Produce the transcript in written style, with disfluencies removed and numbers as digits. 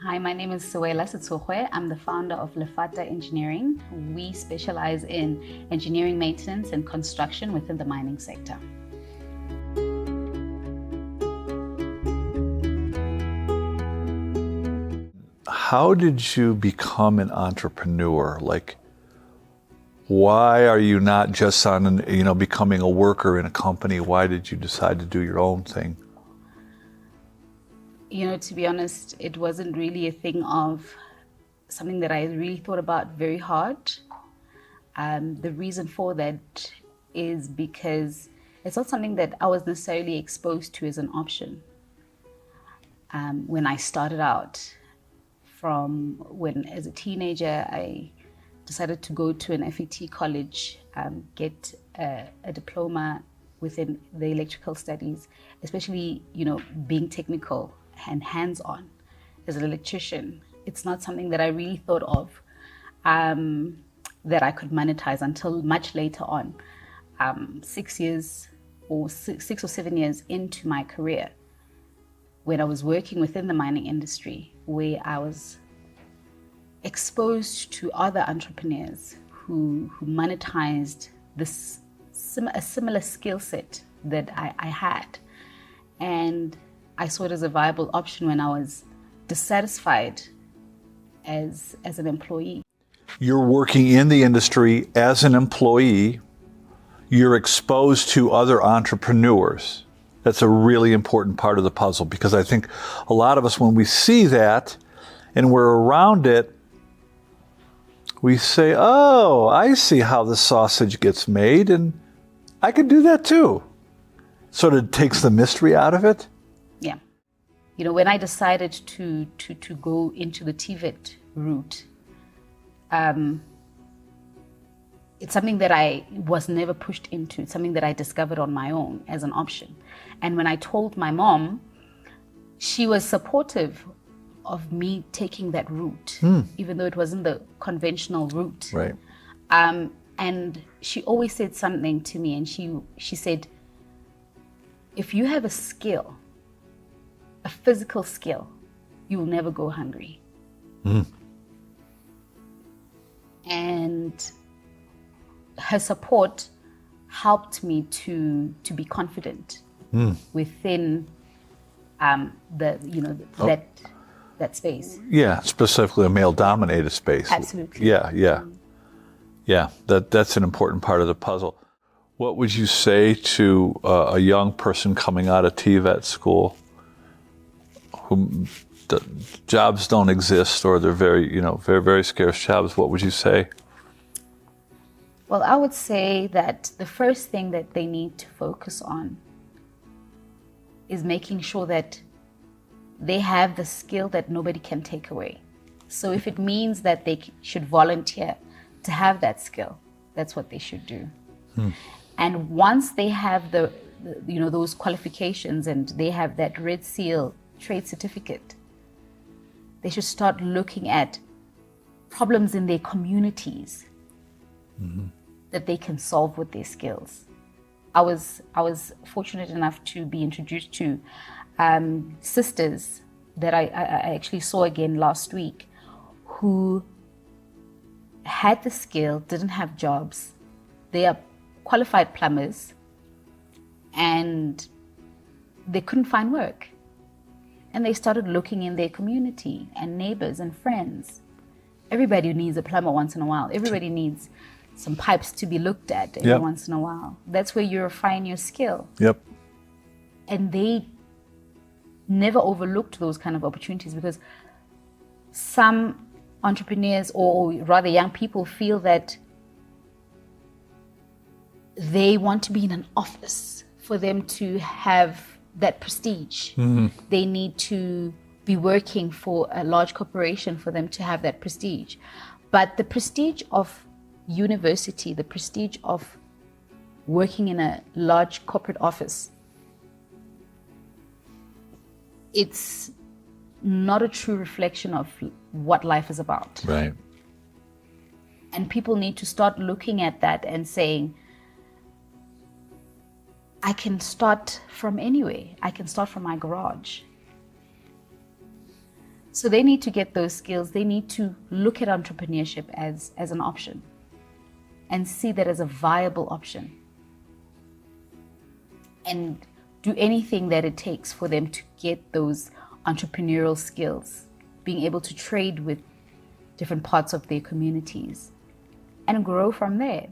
Hi, my name is Siwela Setshogoe. I'm the founder of Lefata Engineering. We specialize in engineering maintenance and construction within the mining sector. How did you become an entrepreneur? Like, why are you not just becoming a worker in a company? Why did you decide to do your own thing? To be honest, it wasn't really a thing of something that I really thought about very hard. The reason for that is because it's not something that I was necessarily exposed to as an option. When I started out, as a teenager, I decided to go to an FET college, get a diploma within the electrical studies, especially, being technical and hands-on as an electrician. It's not something that I really thought of that I could monetize until much later on, 6 or 7 years into my career, when I was working within the mining industry, where I was exposed to other entrepreneurs who monetized a similar skill set that I had. And I saw it as a viable option when I was dissatisfied as an employee. You're working in the industry as an employee. You're exposed to other entrepreneurs. That's a really important part of the puzzle, because I think a lot of us, when we see that and we're around it, we say, oh, I see how the sausage gets made, and I could do that too. Sort of takes the mystery out of it. Yeah. When I decided to go into the TVET route, it's something that I was never pushed into. It's something that I discovered on my own as an option. And when I told my mom, she was supportive of me taking that route, even though it wasn't the conventional route. Right. And she always said something to me, and she said, if you have a skill, a physical skill, you will never go hungry. And her support helped me to be confident within that space. Yeah, specifically a male-dominated space. Absolutely. Yeah. That's an important part of the puzzle. What would you say to a young person coming out of TVET school who jobs don't exist, or they're very, very scarce jobs? What would you say? Well, I would say that the first thing that they need to focus on is making sure that they have the skill that nobody can take away. So if it means that they should volunteer to have that skill, that's what they should do. And once they have those qualifications and they have that Red Seal trade certificate, they should start looking at problems in their communities that they can solve with their skills. I was fortunate enough to be introduced to sisters that I actually saw again last week, who had the skill, didn't have jobs. They are qualified plumbers, and they couldn't find work. And they started looking in their community and neighbors and friends. Everybody needs a plumber once in a while. Everybody needs some pipes to be looked at every once in a while. That's where you refine your skill. Yep. And they never overlooked those kind of opportunities, because some entrepreneurs, or rather young people, feel that they want to be in an office for them to have that prestige. They need to be working for a large corporation for them to have that prestige. But the prestige of university, the prestige of working in a large corporate office, it's not a true reflection of what life is about. Right. And people need to start looking at that and saying, I can start from anywhere. I can start from my garage. So they need to get those skills. They need to look at entrepreneurship as an option and see that as a viable option, and do anything that it takes for them to get those entrepreneurial skills, being able to trade with different parts of their communities and grow from there.